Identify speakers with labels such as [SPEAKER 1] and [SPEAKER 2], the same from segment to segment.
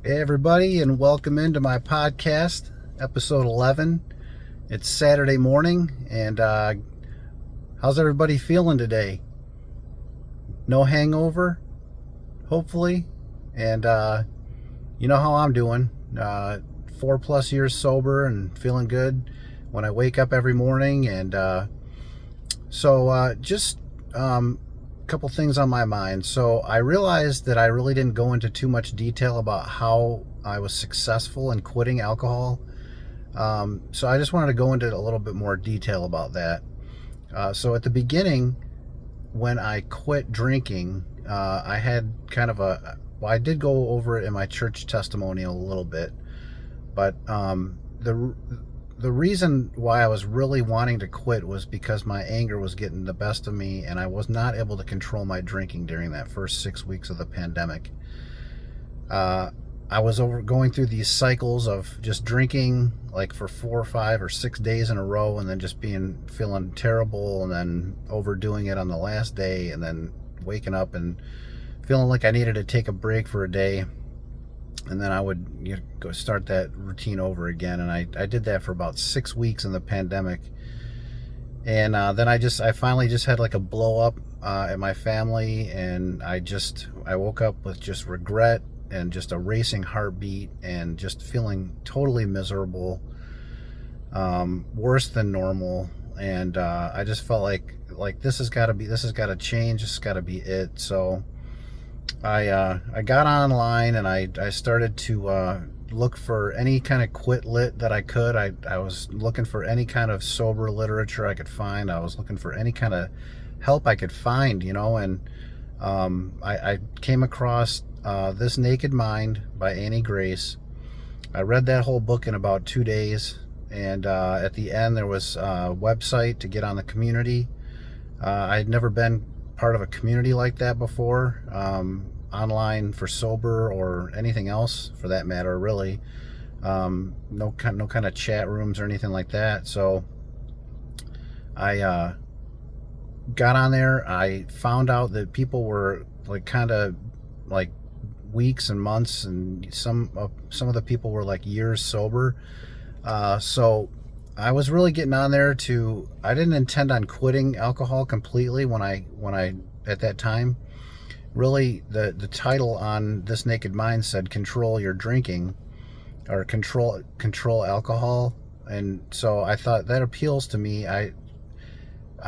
[SPEAKER 1] Hey, everybody, and welcome into my podcast, episode 11. It's Saturday morning, and how's everybody feeling today? No hangover, hopefully, and you know how I'm doing. 4+ years sober and feeling good when I wake up every morning, and just a couple things on my mind. So I realized that I really didn't go into too much detail about how I was successful in quitting alcohol. So I just wanted to go into a little bit more detail about that. So at the beginning, when I quit drinking, I had kind of well, I did go over it in my church testimonial a little bit, but the reason why I was really wanting to quit was because my anger was getting the best of me, and I was not able to control my drinking during that first 6 weeks of the pandemic. Uh, I was going through these cycles of just drinking like for 4 or 5 or 6 days in a row, and then just feeling terrible, and then overdoing it on the last day, and then waking up and feeling like I needed to take a break for a day, and then I would go start that routine over again. And I did that for about 6 weeks in the pandemic, and then I finally just had like a blow up at my family, and I woke up with just regret and just a racing heartbeat and just feeling totally miserable, worse than normal. And I just felt like this has got to change. This has got to be it. So I got online, and I started to look for any kind of quit lit that I could. I was looking for any kind of sober literature I could find. I was looking for any kind of help I could find, and I came across This Naked Mind by Annie Grace. I read that whole book in about 2 days, and at the end there was a website to get on the community. I had never been part of a community like that before, online for sober or anything else for that matter, really. No kind of chat rooms or anything like that. So I got on there. I found out that people were like kind of like weeks and months, and some of the people were like years sober. So I was really getting on there to. I didn't intend on quitting alcohol completely when I at that time. Really, the title on This Naked Mind said "Control Your Drinking" or "Control Alcohol," and so I thought that appeals to me. I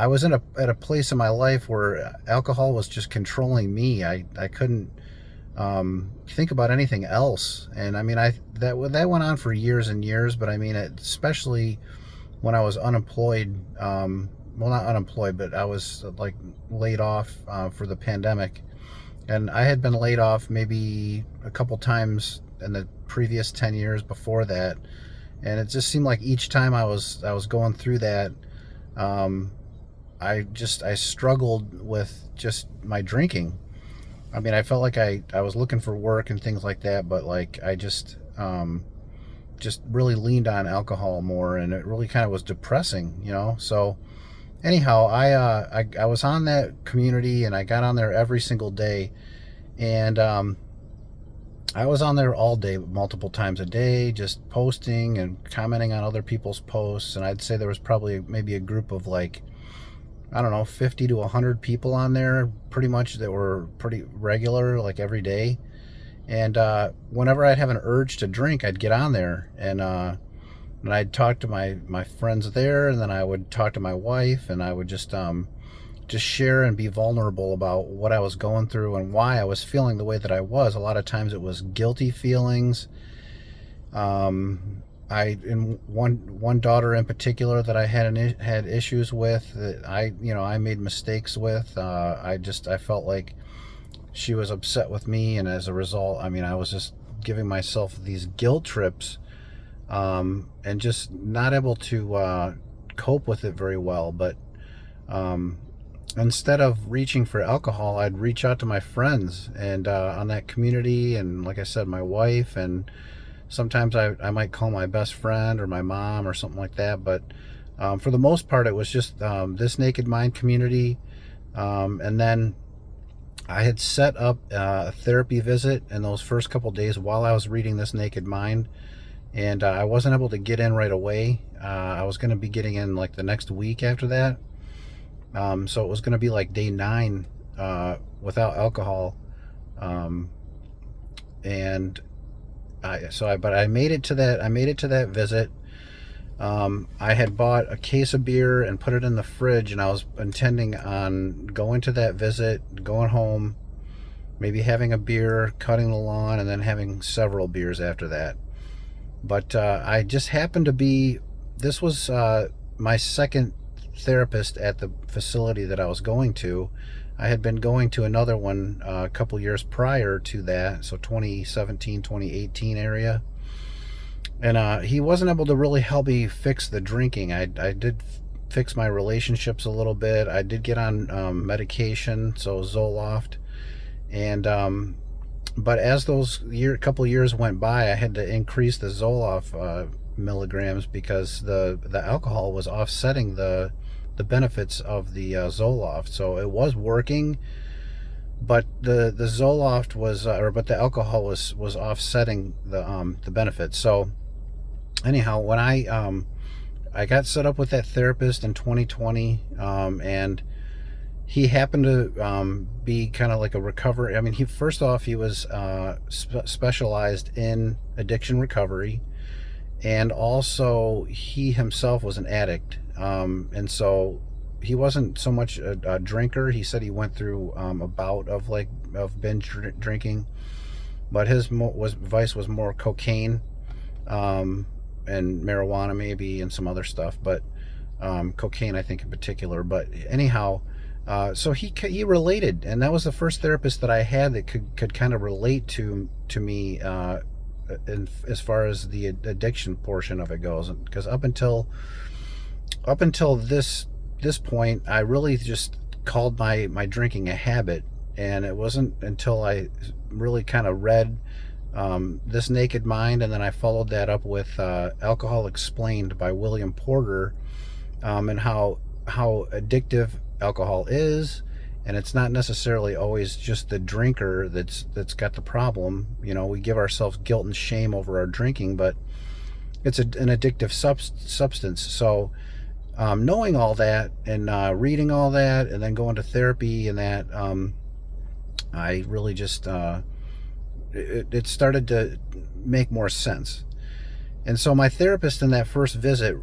[SPEAKER 1] was at a place in my life where alcohol was just controlling me. I couldn't think about anything else, and I mean that went on for years and years. But I mean, especially when I was unemployed. Well, not unemployed, but I was like laid off for the pandemic, and I had been laid off maybe a couple times in the previous 10 years before that, and it just seemed like each time I was going through that, um, I struggled with just my drinking. I mean, I felt like I was looking for work and things like that, but like I just really leaned on alcohol more, and it really kind of was depressing. So anyhow, I was on that community, and I got on there every single day, and I was on there all day, multiple times a day, just posting and commenting on other people's posts. And I'd say there was probably maybe a group of like, I don't know, 50 to 100 people on there, pretty much, that were pretty regular, like every day. And whenever I'd have an urge to drink, I'd get on there, and I'd talk to my friends there, and then I would talk to my wife, and I would just share and be vulnerable about what I was going through and why I was feeling the way that I was. A lot of times it was guilty feelings. I in one daughter in particular that I had issues with, that I made mistakes with. I felt like she was upset with me, and as a result, I mean, I was just giving myself these guilt trips, and just not able to cope with it very well. But instead of reaching for alcohol, I'd reach out to my friends and on that community, and like I said, my wife, and sometimes I might call my best friend or my mom or something like that. But for the most part, it was just This Naked Mind community, and then I had set up a therapy visit in those first couple days while I was reading this Naked Mind, and I wasn't able to get in right away. I was going to be getting in like the next week after that. So it was going to be like day 9 without alcohol. Um, and but I made it to that. I made it to that visit. I had bought a case of beer and put it in the fridge, and I was intending on going to that visit, going home, maybe having a beer, cutting the lawn, and then having several beers after that. But I just happened to be, this was my second therapist at the facility that I was going to. I had been going to another one a couple years prior to that, so 2017, 2018 area. And he wasn't able to really help me fix the drinking. I did fix my relationships a little bit. I did get on medication, so Zoloft. And but as those couple years went by, I had to increase the Zoloft milligrams because the alcohol was offsetting the benefits of the Zoloft. So it was working, but the Zoloft was, but the alcohol was offsetting the benefits. So anyhow, when I got set up with that therapist in 2020, and he happened to be kind of like a recovery. I mean, he first off he was specialized in addiction recovery, and also he himself was an addict, and so he wasn't so much a drinker. He said he went through a bout of binge drinking, but his vice was more cocaine, and marijuana maybe, and some other stuff, but cocaine I think in particular. But anyhow, so he related, and that was the first therapist that I had that could kind of relate to me, as far as the addiction portion of it goes. Because up until this point, I really just called my drinking a habit, and it wasn't until I really kind of read this Naked Mind, and then I followed that up with Alcohol Explained by William Porter, and how addictive alcohol is, and it's not necessarily always just the drinker that's got the problem. You know, we give ourselves guilt and shame over our drinking, but it's an addictive substance. So knowing all that, and reading all that, and then going to therapy, and that, I really just it started to make more sense. And so my therapist in that first visit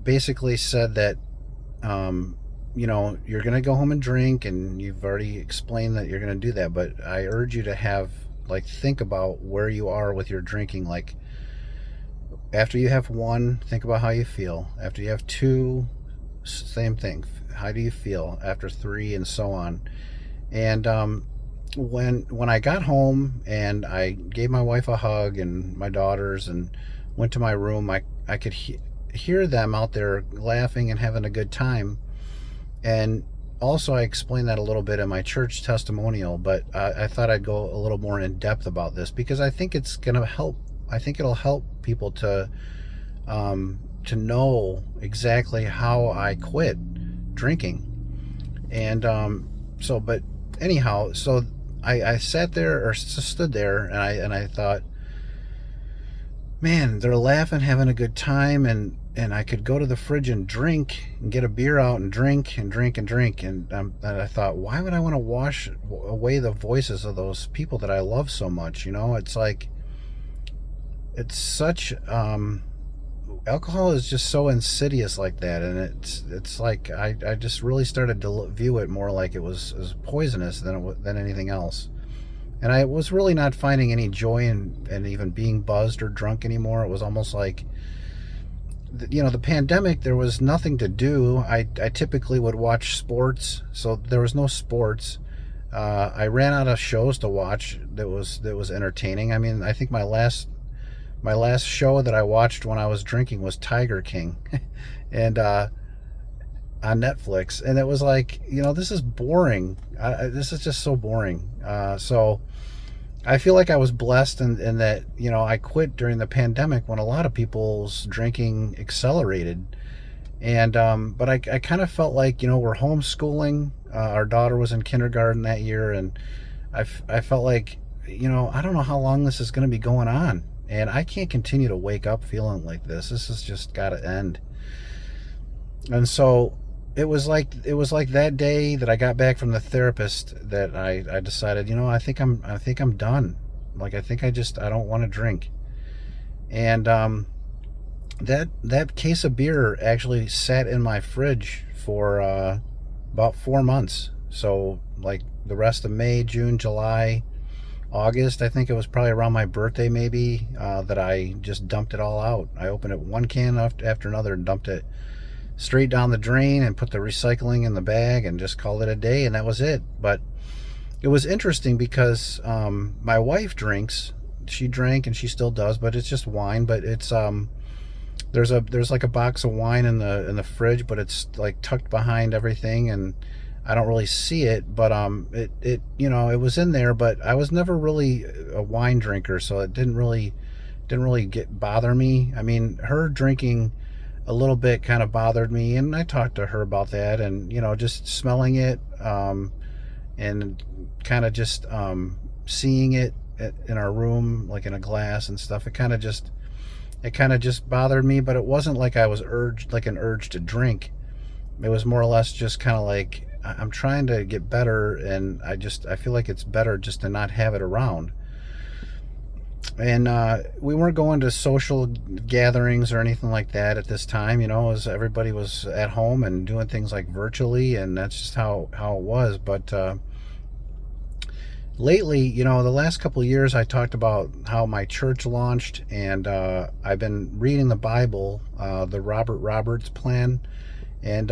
[SPEAKER 1] basically said that, you know, you're going to go home and drink, and you've already explained that you're going to do that, but I urge you to think about where you are with your drinking. Like, after you have 1, think about how you feel. After you have 2, same thing. How do you feel after 3, and so on. And when I got home and I gave my wife a hug and my daughters and went to my room, I could hear them out there laughing and having a good time. And also, I explained that a little bit in my church testimonial, but I thought I'd go a little more in depth about this, because I think it's going to help. I think it'll help people to know exactly how I quit drinking. And but anyhow, so I sat there, or stood there, and I thought, man, they're laughing, having a good time, and I could go to the fridge and drink and get a beer out and drink and drink and drink. And I thought, why would I want to wash away the voices of those people that I love so much? You know, it's like, it's such, alcohol is just so insidious like that. And it's like, I just really started to view it more like it was as poisonous than anything else. And I was really not finding any joy in even being buzzed or drunk anymore. It was almost like, you know, the pandemic, there was nothing to do. I typically would watch sports, so there was no sports. I ran out of shows to watch that was entertaining. I mean, I think my last show that I watched when I was drinking was Tiger King, and on Netflix, and it was like, you know, this is boring. This is just so boring. So I feel like I was blessed in that, you know, I quit during the pandemic when a lot of people's drinking accelerated. And but I kind of felt like, you know, we're homeschooling. Our daughter was in kindergarten that year, and I felt like, I don't know how long this is going to be going on. And I can't continue to wake up feeling like this. This has just got to end. And so it was like that day that I got back from the therapist that I decided, I think I'm done. Like, I don't want to drink. And that case of beer actually sat in my fridge for about 4 months. So like the rest of May, June, July, August, I think it was probably around my birthday maybe, that I just dumped it all out. I opened it one can after another and dumped it straight down the drain and put the recycling in the bag and just called it a day, and that was it. But it was interesting because my wife drinks. She drank and she still does, but it's just wine. But it's there's like a box of wine in the fridge, but it's like tucked behind everything, and I don't really see it. But it was in there, but I was never really a wine drinker, so it didn't really get bother me. I mean, her drinking a little bit kind of bothered me, and I talked to her about that, and just smelling it, and kind of just seeing it in our room, like in a glass and stuff. It kind of just bothered me, but it wasn't like I was an urge to drink. It was more or less just kind of like, I'm trying to get better, and I feel like it's better just to not have it around. And we weren't going to social gatherings or anything like that at this time, as everybody was at home and doing things like virtually, and that's just how it was. But lately, the last couple of years, I talked about how my church launched, and I've been reading the Bible, the Robert Roberts plan, and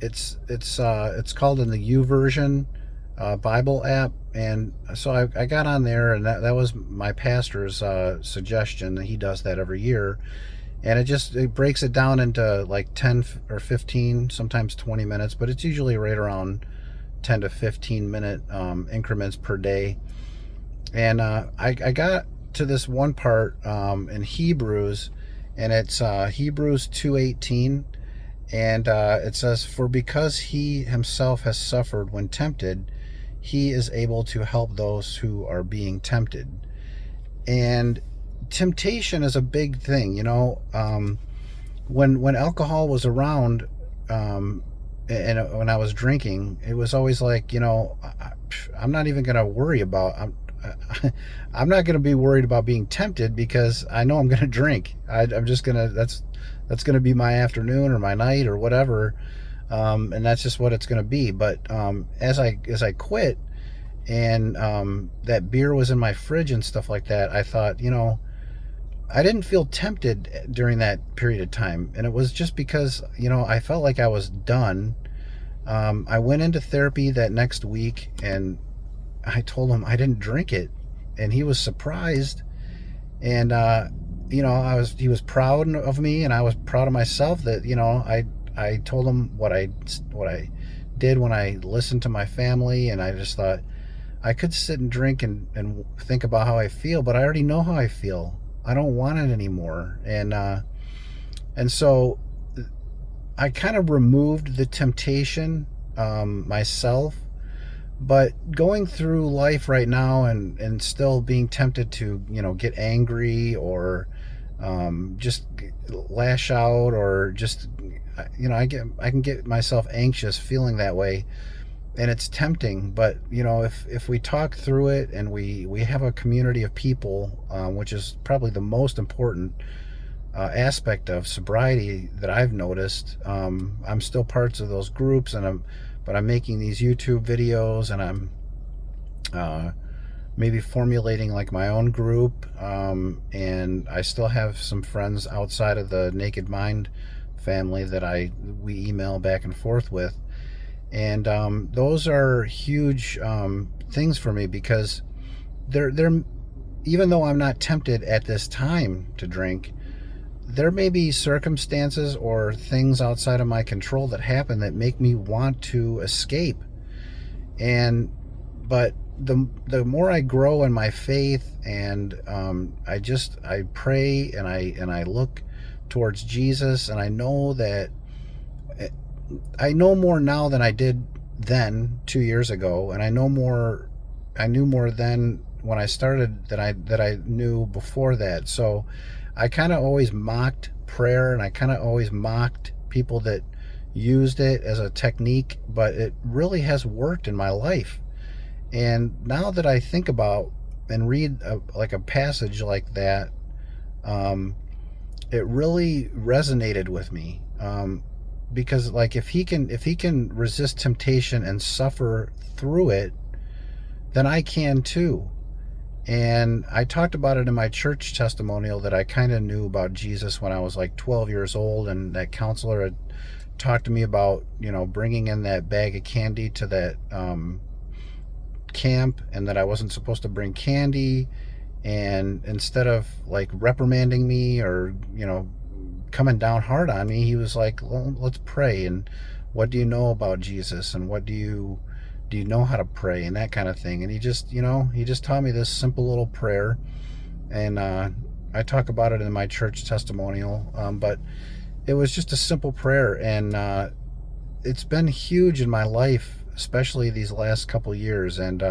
[SPEAKER 1] it's called in the U Version Bible app. And so I got on there, and that was my pastor's suggestion. He does that every year, and it breaks it down into like 10 or 15, sometimes 20 minutes, but it's usually right around 10 to 15 minute increments per day. And I got to this one part in Hebrews, and it's Hebrews 2:18, and it says, "For because he himself has suffered when tempted, he is able to help those who are being tempted." And temptation is a big thing, when alcohol was around, and when I was drinking, it was always like, I'm not even going to worry about, I'm not going to be worried about being tempted, because I know I'm going to drink. I'm just going to, that's going to be my afternoon or my night or whatever. And that's just what it's going to be. But as I quit, and that beer was in my fridge and stuff like that, I thought, I didn't feel tempted during that period of time, and it was just because I felt like I was done. I went into therapy that next week, and I told him I didn't drink it, and he was surprised. And he was proud of me, and I was proud of myself that I told him what I did when I listened to my family, and I just thought I could sit and drink and think about how I feel, but I already know how I feel. I don't want it anymore. And so I kind of removed the temptation myself. But going through life right now, and still being tempted to get angry, or just lash out, or just I can get myself anxious feeling that way, and it's tempting. But if we talk through it, and we have a community of people, which is probably the most important aspect of sobriety that I've noticed. I'm still parts of those groups, but I'm making these YouTube videos, and I'm maybe formulating like my own group, and I still have some friends outside of the Naked Mind family that we email back and forth with. And those are huge things for me, because they're even though I'm not tempted at this time to drink, there may be circumstances or things outside of my control that happen that make me want to escape. But the more I grow in my faith, and I pray, and I look towards Jesus, and I know that I know more now than I did then 2 years ago, and I know more I knew more then when I started that I knew before that. So I kind of always mocked prayer, and I kind of always mocked people that used it as a technique, but it really has worked in my life. And now that I think about and read like a passage like that, um, it really resonated with me. Because like if he can resist temptation and suffer through it, then I can too. And I talked about it in my church testimonial that I kind of knew about Jesus when I was like 12 years old, and that counselor had talked to me about, bringing in that bag of candy to that camp, and that I wasn't supposed to bring candy. And instead of like reprimanding me or, coming down hard on me, he was like, well, let's pray. And what do you know about Jesus? And what do you know how to pray, and that kind of thing. And he just taught me this simple little prayer. And I talk about it in my church testimonial. But it was just a simple prayer. And it's been huge in my life, especially these last couple years. And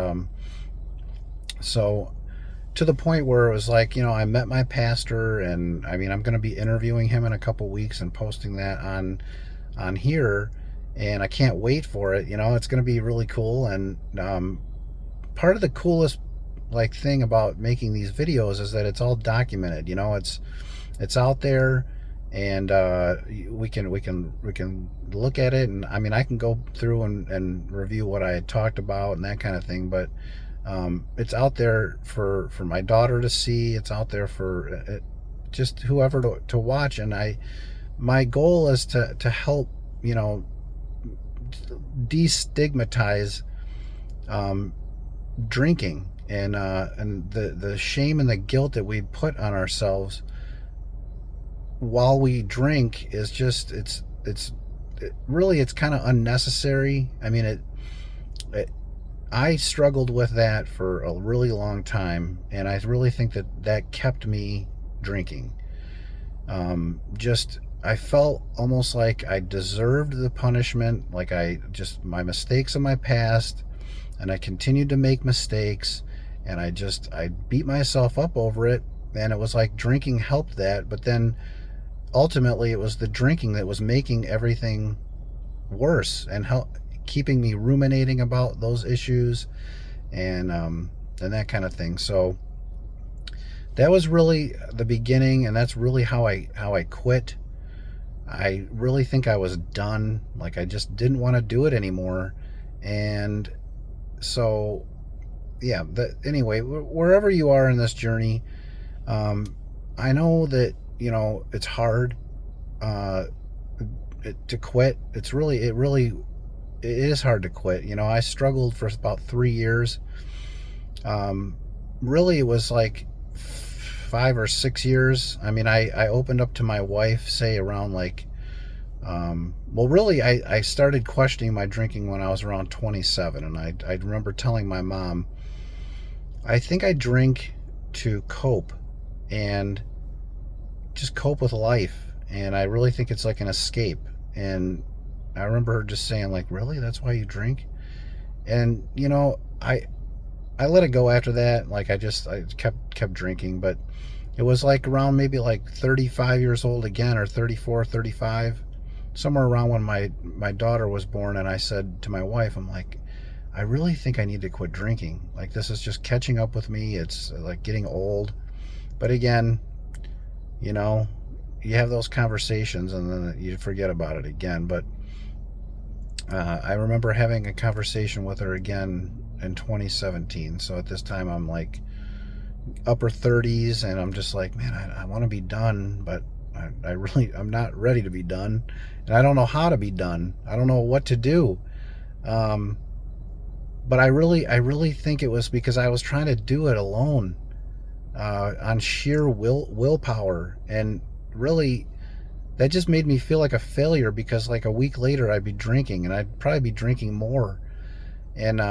[SPEAKER 1] so to the point where it was like, I met my pastor, and I mean, I'm going to be interviewing him in a couple weeks and posting that on here, and I can't wait for it. It's going to be really cool. And part of the coolest like thing about making these videos is that it's all documented. It's out there, and we can look at it, and I mean, I can go through and review what I had talked about and that kind of thing. But it's out there for my daughter to see. It's out there for just whoever to watch. And my goal is to help, destigmatize drinking, and the shame and the guilt that we put on ourselves while we drink is just really, it's kind of unnecessary. I mean, I struggled with that for a really long time, and I really think that kept me drinking. I felt almost like I deserved the punishment, like my mistakes in my past, and I continued to make mistakes, and I beat myself up over it, and it was like drinking helped that, but then ultimately it was the drinking that was making everything worse and keeping me ruminating about those issues, and that kind of thing. So that was really the beginning, and that's really how I quit. I really think I was done. Like, I just didn't want to do it anymore. And so yeah, anyway, wherever you are in this journey, I know that it's hard to quit. It is hard to quit. I struggled for about 3 years. Really, it was like 5 or 6 years. I mean, I opened up to my wife, say around like, well, really, I started questioning my drinking when I was around 27. And I remember telling my mom, I think I drink to cope and just cope with life. And I really think it's like an escape. And I remember her just saying, like, really? That's why you drink? And, I let it go after that. Like, I kept drinking. But it was like around maybe like 35 years old again, or 34, 35, somewhere around when my daughter was born. And I said to my wife, I'm like, I really think I need to quit drinking. Like, this is just catching up with me. It's like getting old. But again, you have those conversations and then you forget about it again. But I remember having a conversation with her again in 2017. So at this time, I'm like upper 30s, and I'm just like, man, I want to be done, but I'm not ready to be done, and I don't know how to be done. I don't know what to do. But I really think it was because I was trying to do it alone, on sheer willpower, and really, that just made me feel like a failure, because like a week later I'd be drinking, and I'd probably be drinking more. And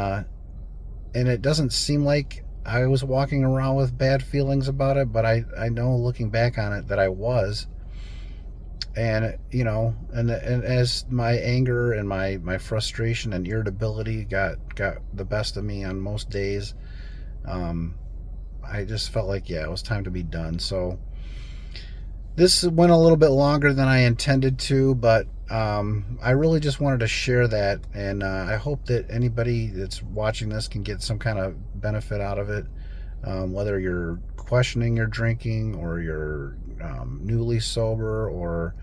[SPEAKER 1] it doesn't seem like I was walking around with bad feelings about it, but I know, looking back on it, that I was. And and as my anger and my frustration and irritability got the best of me on most days, Um, I just felt like, yeah, it was time to be done. So this went a little bit longer than I intended to, but I really just wanted to share that, and I hope that anybody that's watching this can get some kind of benefit out of it, whether you're questioning your drinking or you're newly sober or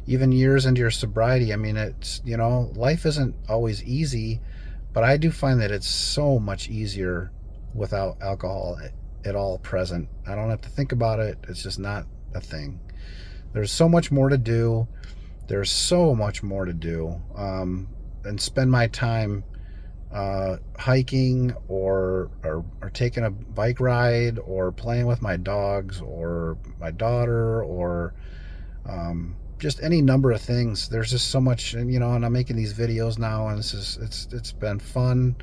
[SPEAKER 1] even years into your sobriety. I mean, it's, life isn't always easy, but I do find that it's so much easier without alcohol at all present. I don't have to think about it. It's just not a thing. There's so much more to do. There's so much more to do. And spend my time hiking or taking a bike ride or playing with my dogs or my daughter or just any number of things. There's just so much, and I'm making these videos now, and it's been fun.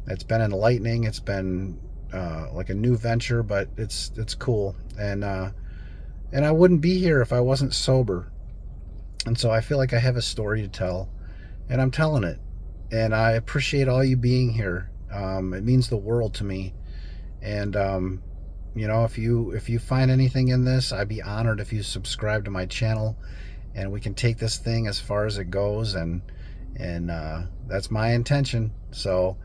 [SPEAKER 1] It's been enlightening. It's been like a new venture, but it's cool. And I wouldn't be here if I wasn't sober. And so I feel like I have a story to tell, and I'm telling it. And I appreciate all you being here. It means the world to me. And if you find anything in this, I'd be honored if you subscribe to my channel, and we can take this thing as far as it goes. And that's my intention. So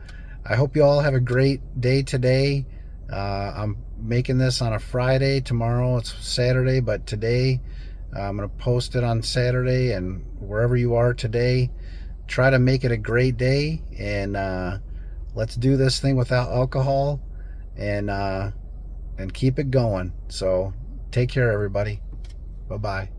[SPEAKER 1] I hope you all have a great day today. I'm making this on a Friday. Tomorrow it's Saturday, but today I'm going to post it on Saturday. And wherever you are today, try to make it a great day. And let's do this thing without alcohol, and keep it going. So take care, everybody. Bye-bye.